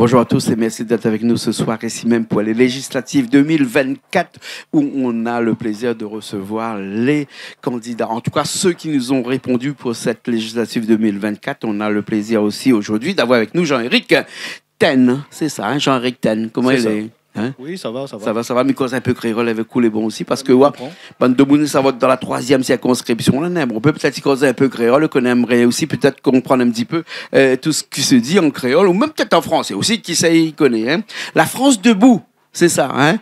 Bonjour à tous et merci d'être avec nous ce soir ici même pour les législatives 2024 où on a le plaisir de recevoir les candidats. En tout cas, ceux qui nous ont répondu pour cette législative 2024. On a le plaisir aussi aujourd'hui d'avoir avec nous Jean-Éric Ten. C'est ça, hein, Jean-Éric Ten. Comment il est? Hein? Oui, ça va. Ça va, mais cause un peu créole avec cool et bon aussi, parce que, ouais, bande de monde, ça va dans la 3e circonscription, là, on peut peut-être y causer un peu créole, qu'on aimerait aussi peut-être comprendre un petit peu tout ce qui se dit en créole, ou même peut-être en français aussi, qui sait y connaît, hein. La France debout, c'est ça, hein?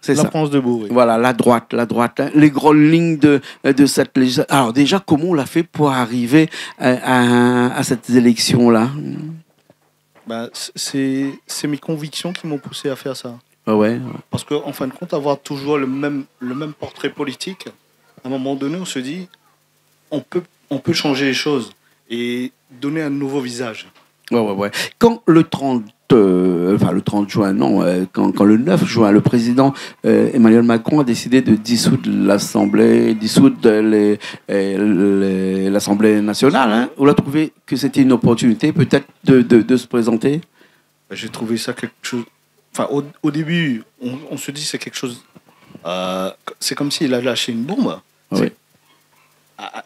C'est la ça. France debout, oui. Voilà, la droite, hein, les grandes lignes de cette législature. Alors déjà, comment on l'a fait pour arriver à cette élection-là? Ben, c'est mes convictions qui m'ont poussé à faire ça. Ah ouais. Parce qu'en fin de compte, avoir toujours le même portrait politique, à un moment donné, on se dit, on peut changer les choses et donner un nouveau visage. Ouais. Quand le 30 juin, non, quand le 9 juin, le président Emmanuel Macron a décidé de dissoudre l'Assemblée nationale, hein, on a trouvé que c'était une opportunité peut-être de se présenter. J'ai trouvé ça quelque chose... Enfin, au début, on se dit c'est quelque chose... c'est comme s'il a lâché une bombe. Oui.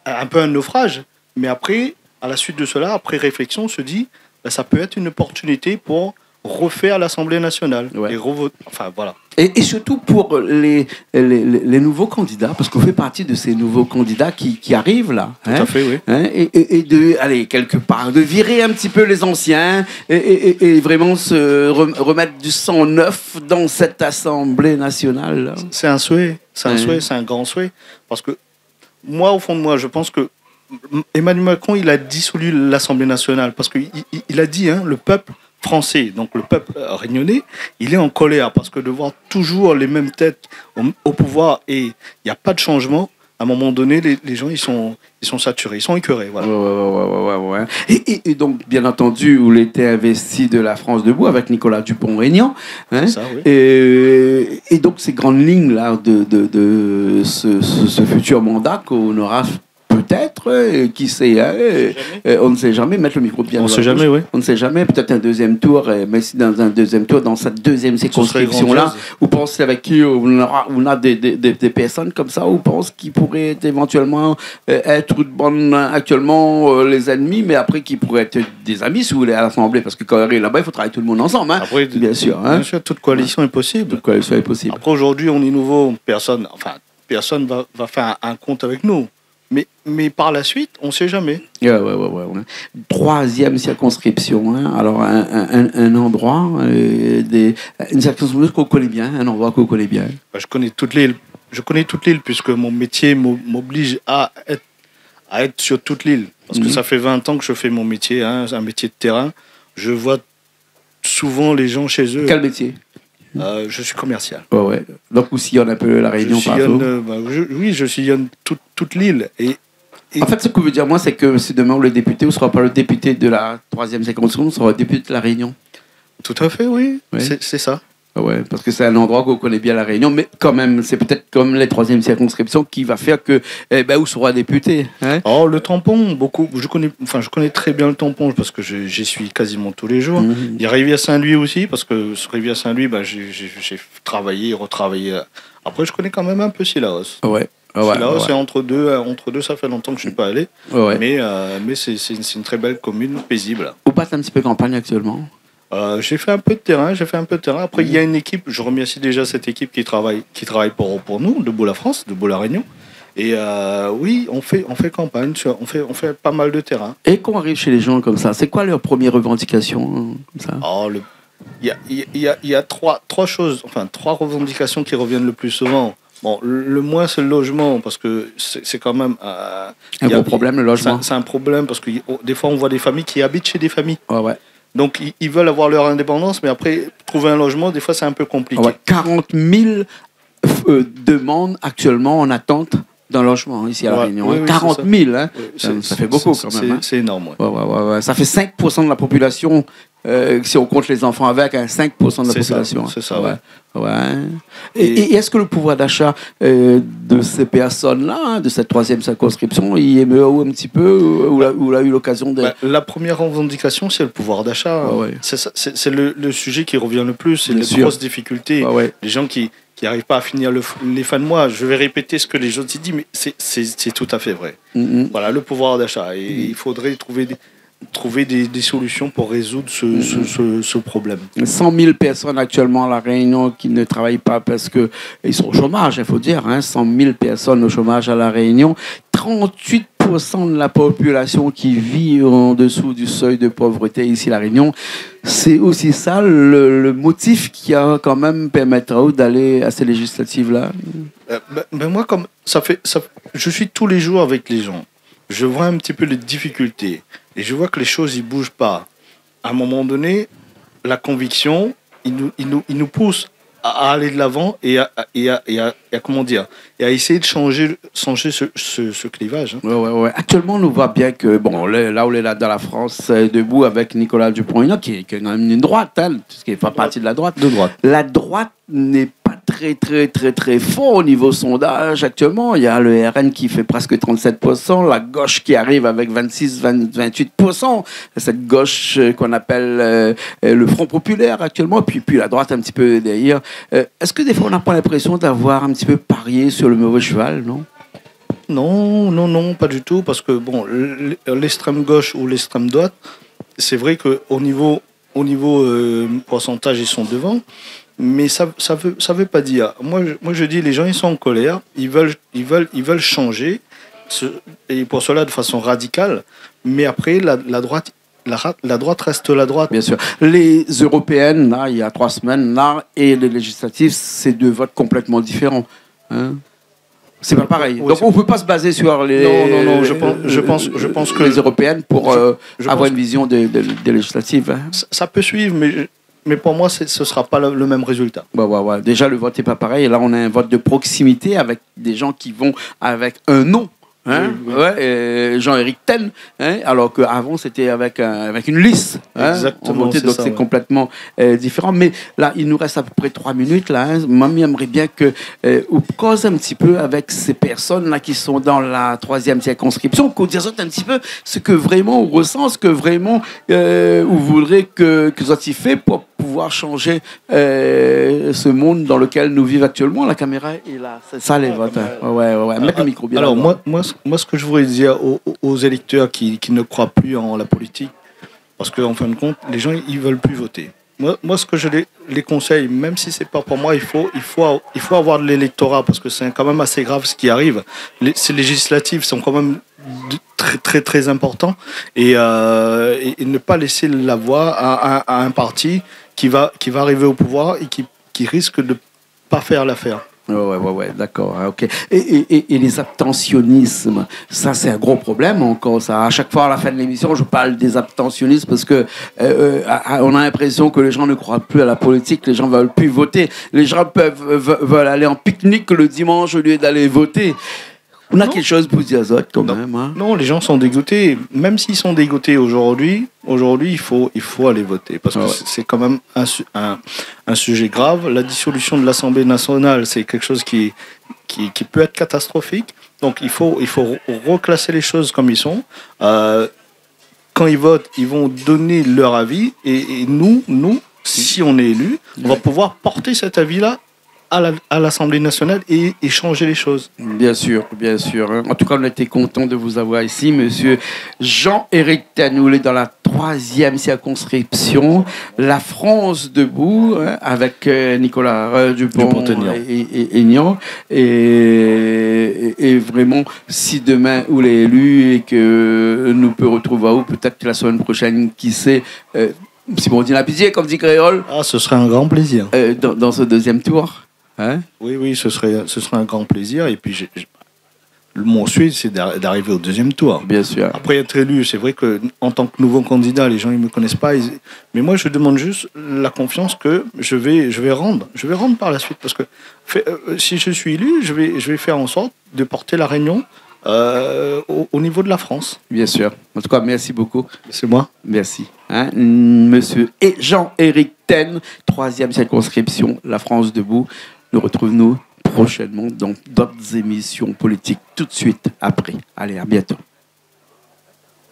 Un peu un naufrage. Mais après, à la suite de cela, après réflexion, on se dit ça peut être une opportunité pour refaire l'Assemblée nationale. Ouais. Enfin, voilà. Et surtout pour les nouveaux candidats, parce qu'on fait partie de ces nouveaux candidats qui arrivent là. Tout à fait, oui. Hein, et de, allez, quelque part, de virer un petit peu les anciens et vraiment se remettre du sang neuf dans cette Assemblée nationale. Là. C'est un souhait, c'est un grand souhait. Parce que moi, au fond de moi, je pense que Emmanuel Macron, il a dissolu l'Assemblée nationale parce qu'il a dit, hein, le peuple français, donc le peuple réunionnais, il est en colère parce que de voir toujours les mêmes têtes au pouvoir et il n'y a pas de changement, à un moment donné, les gens, ils sont saturés, ils sont écœurés. Voilà. Ouais. Et donc, bien entendu, où l'était investi de la France debout avec Nicolas Dupont-Aignan. Hein, ça, oui. Et donc, ces grandes lignes-là de ce futur mandat qu'on aura peut-être, qui sait, on ne sait jamais, mettre le micro bien. On ne sait jamais, oui. On ne sait jamais, peut-être un deuxième tour, mais si dans un deuxième tour, dans cette deuxième circonscription-là, vous pensez avec qui on a des personnes comme ça, vous pensez qui pourraient éventuellement être actuellement les ennemis, mais après qui pourraient être des amis si vous voulez à l'Assemblée, parce que quand on arrive là-bas, il faut travailler tout le monde ensemble, hein, après, bien sûr. Hein. Bien sûr, toute coalition est possible. Toute coalition est possible. Après, aujourd'hui, on est nouveau, personne va faire un compte avec nous. Mais par la suite, on ne sait jamais. Ouais. 3e circonscription. Hein. Alors, un endroit, une circonscription qu'on connaît bien, un endroit qu'on connaît bien. Je connais toute l'île. Puisque mon métier m'oblige à être sur toute l'île. Parce que ça fait 20 ans que je fais mon métier, hein, un métier de terrain. Je vois souvent les gens chez eux. Quel métier? Je suis commercial. Ouais. Donc, vous sillonnez un peu la Réunion partout. Oui, je sillonne toute l'île. En fait, ce que veut dire, moi, c'est que si demain, le député, vous ne sera pas le député de la 3e circonscription, vous sera le député de la Réunion. Tout à fait, oui. Ouais. C'est ça. Ouais, parce que c'est un endroit qu'on connaît bien, la Réunion, mais quand même, c'est peut-être comme les 3e circonscriptions qui va faire que, vous serez député. Hein. Oh, le tampon, beaucoup. Je connais très bien le tampon parce que j'y suis quasiment tous les jours. Il y a Rivière-Saint-Louis aussi, parce que sur Rivière-Saint-Louis, j'ai travaillé, retravaillé. Après, je connais quand même un peu Sillaos. Ouais. Sillaos, c'est entre deux, ça fait longtemps que je ne suis pas allé. Ouais. Mais c'est une très belle commune, paisible. Vous passez un petit peu campagne actuellement? J'ai fait un peu de terrain. Après, il y a une équipe, je remercie déjà cette équipe qui travaille pour nous, Debout la France, Debout la Réunion. Et oui, on fait campagne, on fait pas mal de terrain. Et quand on arrive chez les gens comme ça, c'est quoi leur première revendication comme ça? Il y a trois choses, trois revendications qui reviennent le plus souvent. Bon, le moins, c'est le logement, parce que c'est quand même... un gros problème, le logement. C'est un problème, parce que des fois, on voit des familles qui habitent chez des familles. Ouais. Donc, ils veulent avoir leur indépendance, mais après, trouver un logement, des fois, c'est un peu compliqué. 40 000 demandes actuellement en attente d'un logement ici à La Réunion. Oui, 40 000, hein. Oui, ça fait beaucoup quand même. C'est énorme. Ouais. Ça fait 5% de la population si on compte les enfants avec, 5% de la population. C'est ça, ouais. Et est-ce que le pouvoir d'achat de ces personnes-là, de cette troisième circonscription, il est meilleur un petit peu, ou a eu l'occasion de... La première revendication, c'est le pouvoir d'achat. C'est le sujet qui revient le plus, c'est les grosses difficultés. Les gens qui n'arrivent pas à finir les fins de mois. Je vais répéter ce que les autres disent, mais c'est tout à fait vrai. Voilà, le pouvoir d'achat. Et il faudrait trouver des solutions pour résoudre ce problème. 100 000 personnes actuellement à La Réunion qui ne travaillent pas parce qu'ils sont au chômage, il faut dire. 100 000 personnes au chômage à La Réunion. 38% de la population qui vit en dessous du seuil de pauvreté ici à La Réunion. C'est aussi ça le motif qui a quand même permettra d'aller à ces législatives-là. Moi, comme je suis tous les jours avec les gens. Je vois un petit peu les difficultés et je vois que les choses ne bougent pas. À un moment donné, la conviction, il nous pousse à aller de l'avant et à essayer de changer ce clivage. Ouais. Actuellement, on nous voit bien que, là où on est là dans la France, debout avec Nicolas Dupont-Aignan, qui est quand même une droite, qui fait partie de la droite. De droite. La droite n'est pas très fort au niveau sondage actuellement. Il y a le RN qui fait presque 37%, la gauche qui arrive avec 28%, cette gauche qu'on appelle le Front populaire actuellement, puis la droite un petit peu derrière. Est-ce que des fois on n'a pas l'impression d'avoir un petit peu parié sur le mauvais cheval, non ? Non, pas du tout, parce que l'extrême gauche ou l'extrême droite, c'est vrai qu'au niveau pourcentage, ils sont devant. Mais ça veut pas dire. Moi, je dis, les gens, ils sont en colère, ils veulent changer, et pour cela de façon radicale. Mais après, la droite reste la droite. Bien sûr. Les européennes, là, il y a 3 semaines, là, et les législatives, c'est 2 votes complètement différents. C'est pas pareil. Donc on peut pas se baser sur les. Non. Je pense que les européennes pour avoir une vision des législatives. Ça peut suivre, mais pour moi, ce ne sera pas le même résultat. Ouais. Déjà, le vote n'est pas pareil. Et là, on a un vote de proximité avec des gens qui vont avec un nom. Jean-Éric Ten, alors qu'avant, c'était avec une liste. Exactement. Donc, c'est complètement différent. Mais là, il nous reste à peu près 3 minutes. Moi, j'aimerais bien qu'on cause un petit peu avec ces personnes-là qui sont dans la 3e circonscription, qu'on dise un petit peu ce que vraiment on ressent, ce que vraiment on voudrait que soit fait pour pouvoir changer ce monde dans lequel nous vivons actuellement. La caméra est là. C'est ça les votes. Ouais. Mettre le micro bien. Alors, moi, ce que je voudrais dire aux électeurs qui ne croient plus en la politique, parce qu'en fin de compte, les gens, ils veulent plus voter. Moi, ce que je les conseille, même si c'est pas pour moi, il faut avoir de l'électorat, parce que c'est quand même assez grave ce qui arrive. Ces législatives sont quand même très importants, et ne pas laisser la voix à un parti qui va arriver au pouvoir et qui risque de pas faire l'affaire. Ouais, d'accord, ok. Et les abstentionnismes, ça c'est un gros problème encore. Ça, à chaque fois à la fin de l'émission, je parle des abstentionnistes parce que on a l'impression que les gens ne croient plus à la politique, les gens veulent plus voter, les gens veulent aller en pique-nique le dimanche au lieu d'aller voter. On a quelque chose pour dire ça quand même. Non, les gens sont dégoûtés. Même s'ils sont dégoûtés aujourd'hui, il faut aller voter. Parce que c'est quand même un sujet grave. La dissolution de l'Assemblée nationale, c'est quelque chose qui peut être catastrophique. Donc il faut reclasser les choses comme ils sont. Quand ils votent, ils vont donner leur avis. Et nous, si on est élus, on va pouvoir porter cet avis-là à l'Assemblée nationale et changer les choses. Bien sûr. En tout cas, on était content de vous avoir ici, monsieur Jean-Éric Tanoulé, dans la 3e circonscription, la France debout, avec Nicolas Dupont-Aignan. Et vraiment, si demain vous l'êtes élu et que nous peut retrouver à vous, peut-être que la semaine prochaine, qui sait, si on dit la pitié, comme dit Créole. Ce serait un grand plaisir. Dans ce 2e tour. Oui, ce serait un grand plaisir. Et puis, mon souhait, c'est d'arriver au 2e tour. Bien sûr. Après être élu, c'est vrai qu'en tant que nouveau candidat, les gens ne me connaissent pas. Mais moi, je demande juste la confiance que je vais rendre. Je vais rendre par la suite. Parce que si je suis élu, je vais faire en sorte de porter la Réunion au niveau de la France. Bien sûr. En tout cas, merci beaucoup. C'est moi. Merci. Monsieur et Jean-Éric Ten, 3e circonscription, La France debout. Nous retrouvons prochainement dans d'autres émissions politiques tout de suite après. Allez, à bientôt.